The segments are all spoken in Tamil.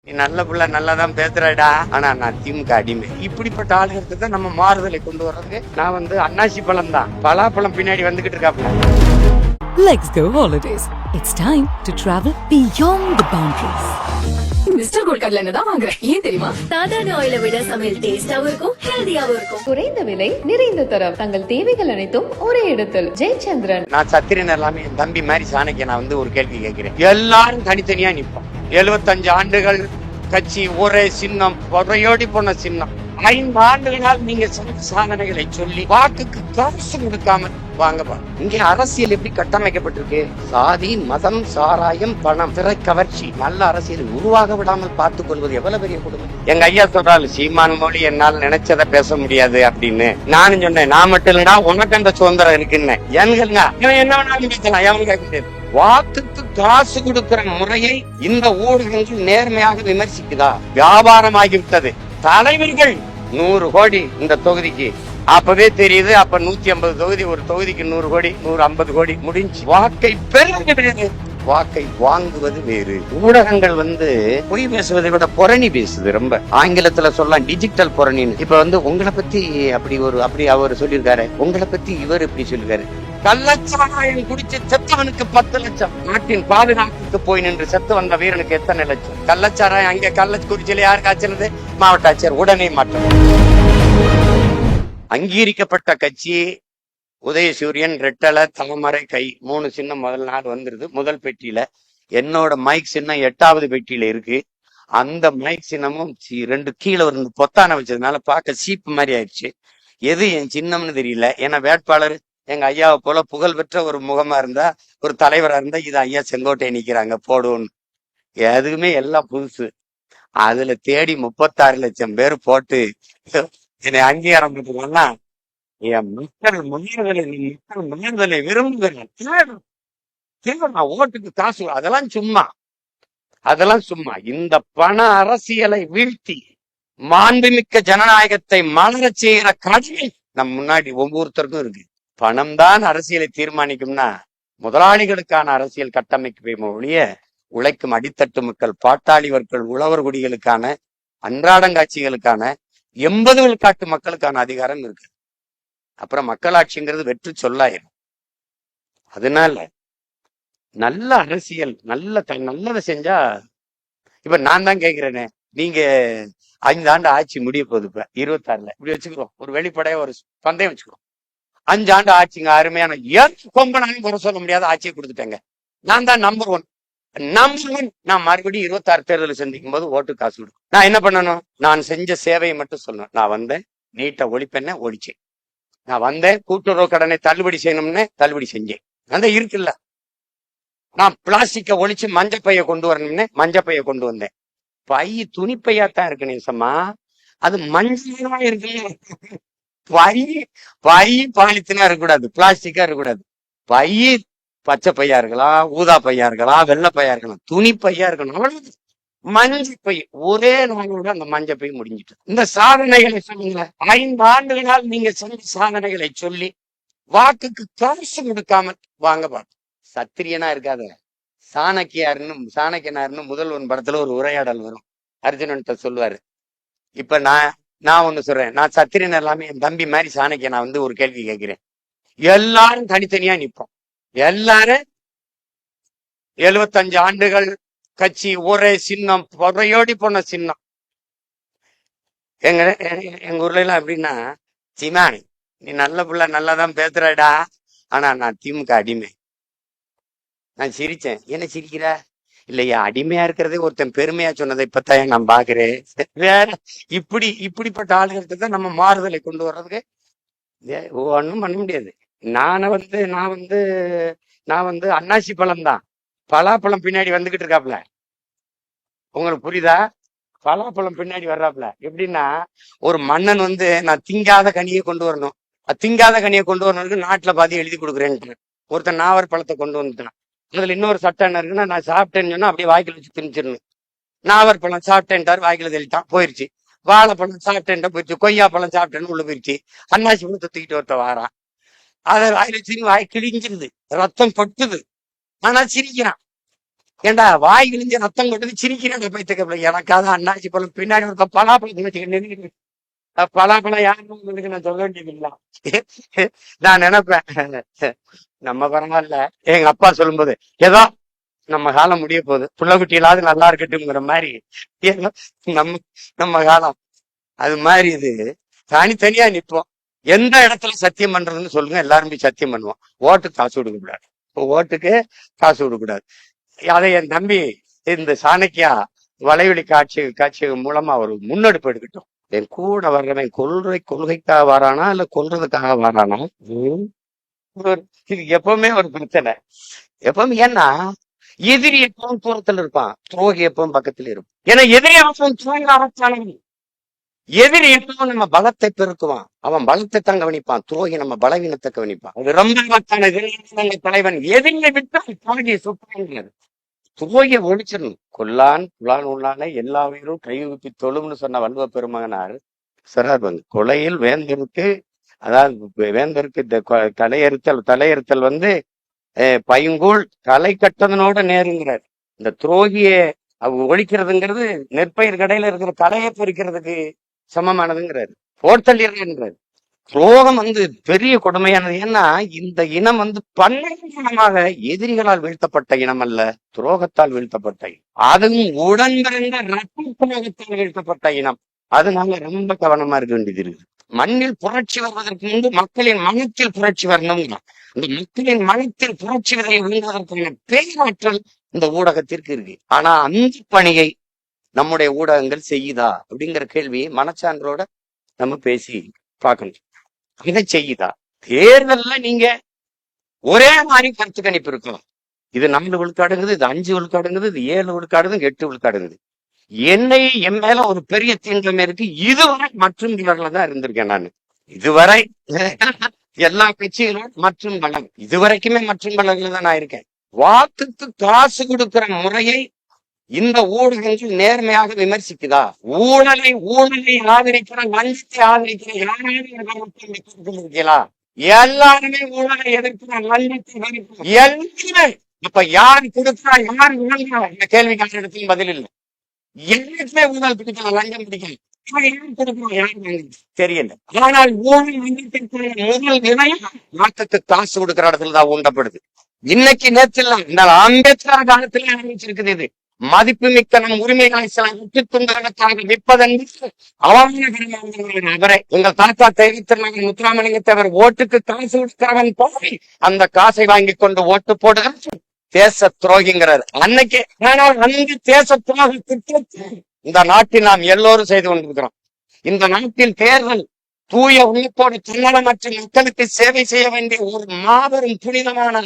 நீ நல்ல புள்ள நல்லாதான் பேசுறடா, ஆனா நான் திமுக அடிமை. இப்படிப்பட்ட ஆளுகளுக்கு தான் நம்ம மாறுதலை கொண்டு வர்றதுக்கு நான் அன்னாசி பழம் தான், பலாப்பழம் பின்னாடி வந்துகிட்டு இருக்காப்ல. Let's go holidays. It's time to travel beyond the boundaries. Mister கோல்கட்ல தான் வாங்குறேன். ஏன் தெரியுமா? சாதாரண ஆயிலை விட சமையல் டேஸ்டாவும் இருக்கும், ஹெல்தியாவும் இருக்கும். குறைந்த விலை, நிறைந்த தரம். தங்கள் தேவைகள் அனைத்தும் ஒரே இடத்தில். ஜெயச்சந்திரன். நான் சத்திரன் எல்லாமே என் தம்பி மாதிரி சாணக்கிய நான் ஒரு கேள்வி கேட்கிறேன். எல்லாரும் தனித்தனியா நிற்போம். 75 ஆண்டுகள் கட்சி ஒரே சின்னம், புறையோடி போன சின்னம். 5 ஆண்டுகளால் நீங்க சாதனைகளை சொல்லி வாக்குக்கு காசு கொடுக்காம வாங்கப்பா. இங்கே அரசியல் எப்படி கட்டமைக்கப்பட்டிருக்கு? சாதி, மதம், சாராயம், பணம், திரை கவர்ச்சி. நல்ல அரசியல் உருவாக விடாமல் பார்த்துக் கொள்வது எவ்வளவு பெரிய கொடுமை. எங்க ஐயா சொல்றாரு, சீமான் மொழி என்னால் நினைச்சதை பேச முடியாது அப்படின்னு. நானும் சொன்னேன், நான் மட்டும் இல்லடா, உனக்கு அந்த சுதந்திரம் இருக்குன்னு. ஏன்னுங்க என்ன வேணாலும் பேசலாம், எவனும் கேட்க முடியாது. வாக்குக்கு காசு கொடுக்கிற முறையை இந்த ஊடகங்கள் நேர்மையாக விமர்சிக்குதா? வியாபாரமாகிவிட்டது. தலைவர்கள் 100 கோடி இந்த தொகுதிக்கு, அப்பவே தெரியுது. அப்ப 150 தொகுதி, ஒரு தொகுதிக்கு 100 கோடி, 150 கோடி முடிஞ்சு. வாக்கை பெறுவது வேறு, வாக்கை வாங்குவது வேறு. ஊடகங்கள் பொய் பேசுவதை விட புரணி பேசுது. ரொம்ப ஆங்கிலத்துல சொல்லலாம் டிஜிட்டல் புரணின்னு. இப்ப உங்களை பத்தி அப்படி அவர் சொல்லியிருக்காரு, உங்களை பத்தி இவர் இப்படி சொல்லிருக்காரு. கள்ளச்சாராயம் குடிச்சு செத்தவனுக்கு 10 லட்சம். நாட்டின் பாதுகாப்புக்கு போய் நின்று செத்து வந்த வீரனுக்கு எத்தனை லட்சம்? கள்ளச்சாராயம் அங்க கள்ளக்குறிச்சியில யாருக்கு ஆச்சுறது? மாவட்ட ஆட்சியர் உடனே மாற்றம். அங்கீகரிக்கப்பட்ட கட்சி உதயசூரியன், ரெட்டலை, தலைமறை, கை 3 சின்னம் முதல் நாள் வந்துருது. முதல் பெட்டியில என்னோட மைக் சின்னம் 8வது பெட்டியில இருக்கு. அந்த மைக் சின்னமும் 2 கீழே பொத்தான வச்சதுனால பார்க்க சீப்பு மாதிரி ஆயிடுச்சு. எது என் சின்னம்னு தெரியல. ஏன்னா வேட்பாளர் எங்க ஐயாவை போல புகழ் பெற்ற ஒரு முகமா இருந்தா, ஒரு தலைவரா இருந்தா, இது ஐயா செங்கோட்டை நிக்கிறாங்க போடுவோன்னு. எதுவுமே எல்லாம் புதுசு. அதுல தேடி 36 லட்சம் பேர் போட்டு என்னை அங்கீகாரம் பண்ணுவாங்கன்னா, என் மக்கள் முன்னேறுதலை விரும்புகிறேன். ஓட்டுக்கு காசு, அதெல்லாம் சும்மா. இந்த பண அரசியலை வீழ்த்தி மாண்புமிக்க ஜனநாயகத்தை மலர செய்யற கடமை நம் முன்னாடி ஒவ்வொருத்தருக்கும் இருக்கு. பணம் தான் அரசியலை தீர்மானிக்கும்னா முதலாளிகளுக்கான அரசியல் கட்டமைக்க ஒழிய உழைக்கும் அடித்தட்டு மக்கள், பாட்டாளி வர்க்கம், உழவர் குடிகளுக்கான, அன்றாடங்காட்சிகளுக்கான, 80 விழுக்காட்டு மக்களுக்கான அதிகாரம் இருக்கு. அப்புறம் மக்களாட்சிங்கிறது வெற்றி சொல்லாயிரும். அதனால நல்ல அரசியல், நல்லதை செஞ்சா. இப்ப நான் தான் கேட்கிறேனே, நீங்க 5 ஆண்டு ஆட்சி முடிய போகுது. இப்ப 26ல இப்படி வச்சுக்கிறோம், ஒரு வெளிப்படையா ஒரு பந்தயம் வச்சுக்கிறோம். 5 ஆண்டு ஆட்சிங்க அருமையான, கொம்பனாலும் குறை சொல்ல முடியாத ஆட்சியை கொடுத்துட்டேங்க. நான் தான் நம்பர் ஒன். நான் மறுபடியும் 26 தேர்தலை சந்திக்கும் போது ஓட்டு காசு கொடுக்கும். நான் என்ன பண்ணணும்? நான் செஞ்ச சேவையை மட்டும் சொல்லணும். நான் வந்தேன், நீட்டை ஒழிப்பென்ன ஒழிச்சேன். நான் வந்தேன், கூட்டுறவு கடனை தள்ளுபடி செய்யணும்னு தள்ளுபடி செஞ்சேன். அந்த இருக்குல்ல. நான் பிளாஸ்டிக்கை ஒழிச்சு மஞ்சப்பையை கொண்டு வரணும்னு மஞ்சப்பையை கொண்டு வந்தேன். பை துணிப்பையாத்தான் இருக்கு நேசமா, அது மஞ்சளா இருக்கு. பை பாலித்தீனா இருக்கக்கூடாது, பிளாஸ்டிக்கா இருக்கக்கூடாது. பை பச்சை பையா இருக்கலாம், ஊதா பையா இருக்கலாம், வெள்ளை பையா இருக்கலாம், துணி பையா இருக்கணும். அவ்வளவு. மஞ்சப்பை ஒரே நாளோட அந்த மஞ்சப்பை முடிஞ்சிட்டு. இந்த சாதனைகளை சொல்லுங்க. 5 ஆண்டுகளால் நீங்க செஞ்ச சாதனைகளை சொல்லி வாக்குக்கு காசு கொடுக்காம வாங்க பாட்டு. சத்திரியனா இருக்காத. சாணக்கியனாருன்னு முதல்வன் படத்துல ஒரு உரையாடல் வரும். அர்ஜுனன்ட்ட சொல்லுவாரு. இப்ப நான் ஒண்ணு சொல்றேன், நான் சத்திரன் எல்லாமே என் தம்பி மாதிரி சாணக்கிய நான் ஒரு கேள்வி கேட்கிறேன். எல்லாரும் தனித்தனியா நிற்போம். எல்லாரும் 75 ஆண்டுகள் கட்சி ஒரே சின்னம், புறையோடி போன சின்னம். எங்க ஊர்ல எல்லாம் எப்படின்னா, சீமான் நீ நல்ல புள்ள நல்லாதான் பேசுறடா, ஆனா நான் திமுக அடிமை. நான் சிரிச்சேன். என்ன சிரிக்கிற? இல்லையா, அடிமையா இருக்கிறதே ஒருத்தன் பெருமையா சொன்னதை இப்பத்தான் நான் பாக்குறேன். வேற இப்படிப்பட்ட ஆளுகளுக்கு தான் நம்ம மாறுதலை கொண்டு வர்றதுக்கு ஒன்றும் பண்ண முடியாது. நான் அன்னாசி பழம் தான், பலாப்பழம் பின்னாடி வந்துகிட்டு இருக்காப்ல. உங்களுக்கு புரியுதா? பலாப்பழம் பின்னாடி வர்றாப்ல. எப்படின்னா, ஒரு மன்னன் நான் திங்காத கனியை கொண்டு வரணும். திங்காத கனியை கொண்டு வரணும்னு நாட்டுல பாதி எழுதி கொடுக்குறேன்னு ஒருத்தன் நாவல் பழத்தை கொண்டு வந்துட்டான். அதுல இன்னொரு சட்டம் என்ன இருக்குன்னா, நான் சாப்பிட்டேன்னு சொன்னா அப்படியே வாய்க்கில் வச்சு திணிச்சிடணும். நாவல் பழம் சாப்பிட்டேன்ட்டாரு, வாய்க்கில தெளிட்டான், போயிருச்சு. வாழைப்பழம் சாப்பிட்டேன்ட்டா போயிடுச்சு. கொய்யா பழம் சாப்பிட்டேன்னு உள்ள போயிடுச்சு. அன்னாசி பழத்தை தூக்கிட்டு ஒருத்த வாரான். அதை வாயில வச்சு வாய் கிழிஞ்சிருது, ரத்தம் கொட்டுது. ஆனா சிரிக்கிறான். ஏண்டா வாய் கிழிஞ்ச ரத்தம் கொண்டு சிரிக்கிறேன் பைத்தியக்கப்பல. எனக்காக அண்ணாச்சி பழம் பின்னாடி ஒரு பலாப்பழத்தை வச்சுக்கிட்டு பலாப்பழம் யாருன்னு உங்களுக்கு நான் சொல்ல வேண்டியதில்லை. நான் நினைப்பேன் நம்ம பரவாயில்ல. எங்க அப்பா சொல்லும்போது ஏதோ நம்ம காலம் முடிய போகுது, புள்ள குட்டியிலாவது நல்லா இருக்கட்டும்ங்கிற மாதிரி ஏதோ நம்ம நம்ம காலம் அது மாதிரி. இது தனித்தனியா நிற்போம். எந்த இடத்துல சத்தியம் பண்றதுன்னு சொல்லுங்க, எல்லாரும் போய் சத்தியம் பண்ணுவோம். ஓட்டுக்கு காசு கொடுக்க கூடாது, ஓட்டுக்கு காசு கொடுக்க கூடாது. அதை என் தம்பி இந்த சாணக்கியா வலைவெளி காட்சி மூலமா ஒரு முன்னெடுப்பு எடுக்கட்டும். என் கூட வர்றவன் கொள்கைக்காக வரானா இல்ல கொல்றதுக்காக வரானா, இது எப்பவுமே ஒரு பிரச்சனை. எப்பவுமே ஏன்னா எதிரி எப்பவும் தூரத்துல இருப்பான், துரோகி எப்பவும் பக்கத்துல இருப்பான். ஏன்னா எதிரி எப்பவும் துரோகி அவசானவன். எதிரி எப்பவும் நம்ம பலத்தை பெருக்குவான், அவன் பலத்தை தான் கவனிப்பான். துரோகி நம்ம பலவீனத்தை கவனிப்பான். அது ரொம்ப ஆபத்தான தலைவன். எதிரியை விட்டு துரோகியை சுற்றாங்க. துரோகியை ஒழிச்சிடணும். கொல்லான் புலான் உள்ளான எல்லா உயிரும் கைவிப்பி தொழும்னு சொன்ன வள்ளுவ பெருமகனார் சொல்றார் வந்து, கொலையில் வேந்தருக்கு, அதாவது வேந்தருக்கு இந்த தலையறுத்தல் வந்து பையங்கூழ் தலை கட்டதனோட நேருங்கிறார். இந்த துரோகியை ஒழிக்கிறதுங்கிறது நெற்பயிர் கடையில இருக்கிற கலையை பறிக்கிறதுக்கு சமமானதுங்கிறாரு, போர்த்தள்ளிடுறாரு. துரோகம் வந்து பெரிய கொடுமையானது. ஏன்னா இந்த இனம் வந்து பன்மையாக எதிரிகளால் வீழ்த்தப்பட்ட இனம் அல்ல, துரோகத்தால் வீழ்த்தப்பட்ட இனம். அதுவும் உடன்பிறந்த ரத்த துரோகத்தால் வீழ்த்தப்பட்ட இனம். அதனால ரொம்ப கவனமா இருக்க வேண்டியது இருக்கு. மண்ணில் புரட்சி வருவதற்கு முன்பு மக்களின் மனத்தில் புரட்சி வரணும். இந்த மக்களின் மனத்தில் புரட்சி விதையை விழுவதற்கான பேராற்றல் இந்த ஊடகத்திற்கு இருக்கு. ஆனா அந்த பணியை நம்முடைய ஊடகங்கள் செய்யுதா அப்படிங்கிற கேள்வியை மனச்சான்றோட நம்ம பேசி பார்க்கணும். இதை செய்யுதா? தேர்தல்ல நீங்க ஒரே மாதிரி கருத்து கணிப்பு இருக்கும். இது 4 விழுக்காடுங்குது, இது 5 விழுக்காடுங்குது, இது 7 விழுக்காடுது, 8 விழுக்காடுங்குது. என்னை என் மேல ஒரு பெரிய தீண்டமே இருக்கு. இதுவரை மற்றும் தான் இருந்திருக்கேன் நான். இதுவரை எல்லா கட்சிகளும் மற்றும் பலம், இதுவரைக்குமே மற்றும் பலன்ல தான் நான் இருக்கேன். வாக்குக்கு காசு கொடுக்கிற முறையை இந்த ஊடகங்கள் நேர்மையாக விமர்சிக்குதா? ஊழலை ஆதரிக்கிற, லஞ்சத்தை ஆதரிக்கிற யாராவது எல்லாருமே ஊழலை எதிர்க்கிற, லஞ்சத்தை எதிர்க்கிற எல்லாமே. இப்ப யார் கொடுக்கிறா, யார் ஊழலா? இந்த கேள்விக்கான இடத்துல பதில் இல்லை. எல்லாருமே ஊழல் பிடிக்கலாம், லஞ்சம் பிடிக்கலாம். தெரியல. ஆனால் ஊழல் முதல் நிலையம் நாட்டுக்கு காசு கொடுக்கிற இடத்துலதான் ஊண்டப்படுது. இன்னைக்கு நேரத்தில் இந்த அம்பேத்கர் காலத்துல ஆரம்பிச்சிருக்குது. இது மதிப்பு மிக்க நம் உரிமைகளை சில உற்றுத்துண்டுகளுக்காக விற்பதென்று அவமானகரமான நபரை எங்கள் தாத்தா தெரிவித்திருந்தாங்க. முத்துராமலிங்க தேவர் ஓட்டுக்கு காசு கொடுக்கிறவன் போய் அந்த காசை வாங்கி கொண்டு ஓட்டு போடுகிற தேச துரோகிங்கிறார் அன்னைக்கு. ஆனால் அந்த தேச துரோக திட்டத்தை இந்த நாட்டில் நாம் எல்லோரும் செய்து கொண்டிருக்கிறோம். இந்த நாட்டில் தேர்தல் தூய உள்ளத்தோடு தன்னலமற்ற மக்களுக்கு சேவை செய்ய வேண்டிய ஒரு மாபெரும் புனிதமான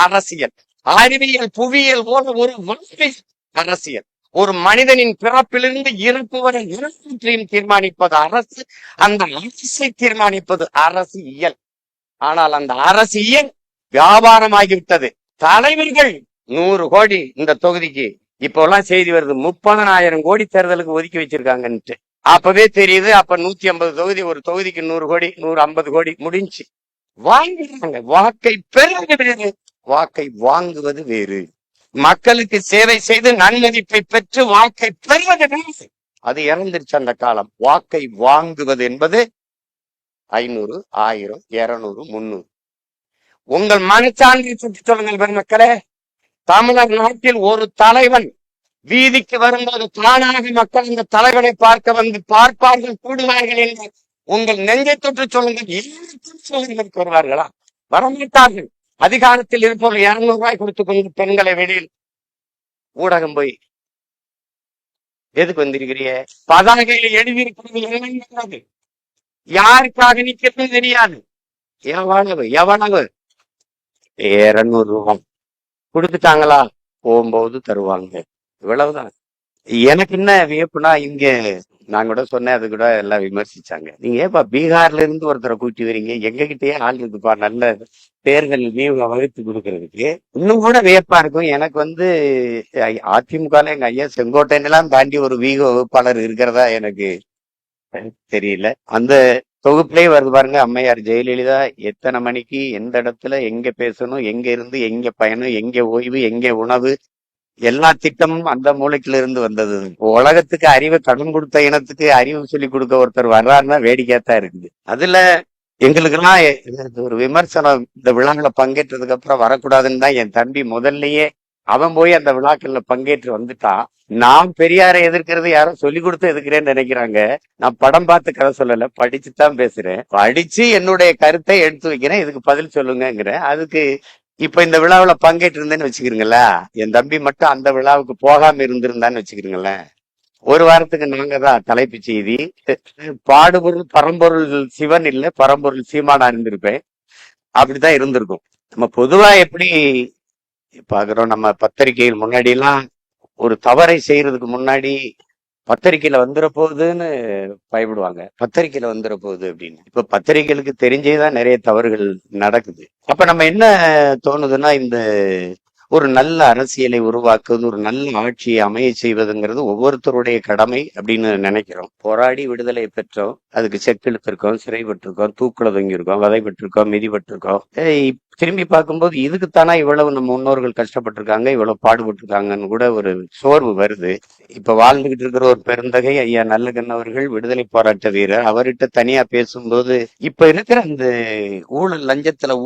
அரசியல், அறிவியல் புவியியல் போல ஒரு வாழ்க்கை அரசியல். ஒரு மனிதனின் பிறப்பிலிருந்து இறப்பு வரை எல்லாவற்றையும் தீர்மானிப்பது அரசு, அந்த அரசை தீர்மானிப்பது அரசியல். ஆனால் அந்த அரசியல் வியாபாரமாகிவிட்டது. தலைவர்கள் 100 கோடி இந்த தொகுதிக்கு, இப்ப எல்லாம் செய்தி வருது 30,000 கோடி தேர்தலுக்கு ஒதுக்கி வச்சிருக்காங்கன்ட்டு. அப்பவே தெரியுது. அப்ப 150 தொகுதி, ஒரு தொகுதிக்கு 100 கோடி, 150 கோடி முடிஞ்சு வாங்கிடுறாங்க. வாக்கை பெறுவது வேறு, வாக்கை வாங்குவது வேறு. மக்களுக்கு சேவை செய்து நன்மதிப்பை பெற்று வாக்கை பெறுவது வேறு. அது இறந்துருச்சு அந்த காலம். வாக்கை வாங்குவது என்பது 500, 1000, 200, 300. உங்கள் மனச்சான்றை சுற்றி சொல்லுங்கள் பெருமக்களே. தமிழ்நாட்டில் ஒரு தலைவன் வீதிக்கு வரும்போது தானாக மக்கள் இந்த தலைவனை பார்க்க வந்து பார்ப்பார்கள், கூடுவார்கள் என்று உங்கள் நெஞ்சை தொற்று சொல்லுங்கள். வருவார்களா? வரமாட்டார்கள். அதிகாரத்தில் இருப்பவர்கள் 200 ரூபாய் கொடுத்து கொண்டு பெண்களை வெளியில் ஊடகம் போய் எதுக்கு வந்திருக்கிறிய? பதாகையில எழுதியிருக்கிறது என்னங்கிறது யாருக்காக நிக்கிறது தெரியாது. எவ்வளவு 200 ரூபாய் கொடுத்துட்டாங்களா? போகும்போது தருவாங்க. இவ்வளவுதான். எனக்கு என்ன வியப்புனா, இங்க நான் கூட சொன்னேன், அது கூட எல்லாம் விமர்சிச்சாங்க. நீங்க ஏப்பா பீகார்ல இருந்து ஒருத்தரை கூட்டி வரீங்க, எங்க கிட்டயே ஆள் இருக்குப்பா நல்ல தேர்தல் வியூக வகுத்து கொடுக்கறதுக்கு. இன்னும் கூட வியப்பா இருக்கும். எனக்கு வந்து அதிமுகல எங்க ஐயா செங்கோட்டையன் எல்லாம் தாண்டி ஒரு வீக வகுப்பாளர் இருக்கிறதா எனக்கு தெரியல. அந்த தொகுப்புலயே வருது பாருங்க, அம்மையார் ஜெயலலிதா எத்தனை மணிக்கு எந்த இடத்துல எங்க பேசணும், எங்க இருந்து எங்க பயணம், எங்க ஓய்வு, எங்க உணவு, எல்லா திட்டமும் அந்த மூளைக்குள்ள இருந்து வந்தது. உலகத்துக்கு அறிவை கடன் கொடுத்த இனத்துக்கு அறிவு சொல்லி கொடுக்க ஒருத்தர் வர்றாருன்னா வேடிக்கையாத்தான் இருக்குது. அதுல எங்களுக்கெல்லாம் ஒரு விமர்சனம், இந்த விழாக்களை பங்கேற்றதுக்கு அப்புறம் வரக்கூடாதுன்னு தான் என் தம்பி முதல்லயே அவன் போய் அந்த விழாக்கள்ல பங்கேற்று வந்துட்டான். நான் பெரியாரை எதிர்க்கிறது யாரும் சொல்லி கொடுத்து எதிர்க்கிறேன்னு நினைக்கிறாங்க. நான் படம் பார்த்து கதை சொல்லல, படிச்சுதான் பேசுறேன். படிச்சு என்னுடைய கருத்தை எடுத்து வைக்கிறேன், இதுக்கு பதில் சொல்லுங்கிறேன். அதுக்கு இப்ப இந்த விழாவில பங்கேற்று இருந்தேன்னு வச்சுக்கிறீங்களா, என் தம்பி மட்டும் அந்த விழாவுக்கு போகாம இருந்திருந்தான்னு வச்சுக்கிறீங்களேன், ஒரு வாரத்துக்கு நாங்க தான் தலைப்பு செய்தி பாடுபொருள் பரம்பொருள் சிவன் இல்ல பரம்பொருள் சீமானா இருந்திருப்பேன். அப்படிதான் இருந்திருக்கும். நம்ம பொதுவா எப்படி பாக்குறோம், நம்ம பத்திரிகைகள் முன்னாடி எல்லாம் ஒரு தவறை செய்யறதுக்கு முன்னாடி பத்திரிக்கையில வந்துட போகுதுன்னு பயப்படுவாங்க. பத்திரிக்கையில வந்துட போகுது அப்படின்னு. இப்ப பத்திரிகைகளுக்கு தெரிஞ்சேதான் நிறைய தவறுகள் நடக்குது. அப்ப நம்ம என்ன தோணுதுன்னா, இந்த ஒரு நல்ல அரசியலை உருவாக்குவது, ஒரு நல்ல ஆட்சியை அமைய செய்வதுங்கிறது ஒவ்வொருத்தருடைய கடமை அப்படின்னு நினைக்கிறோம். போராடி விடுதலை பெற்றோம், அதுக்கு செக்கெழுத்திருக்கோம், சிறைப்பட்டிருக்கோம், தூக்குல தொங்கியிருக்கோம், வதைப்பட்டிருக்கோம், மிதிப்பட்டிருக்கோம். திரும்பி பார்க்கும்போது இதுக்குத்தானா இவ்வளவு நம்ம முன்னோர்கள் கஷ்டப்பட்டிருக்காங்க, இவ்வளவு பாடுபட்டிருக்காங்கன்னு கூட ஒரு சோர்வு வருது. இப்ப வாழ்ந்துகிட்டு இருக்கிற ஒரு பெருந்தகை ஐயா நல்லகண்ண அவர்கள் விடுதலை போராட்ட வீரர். அவர்கிட்ட தனியா பேசும்போது இப்ப இருக்கிற அந்த ஊழல் லஞ்சத்துல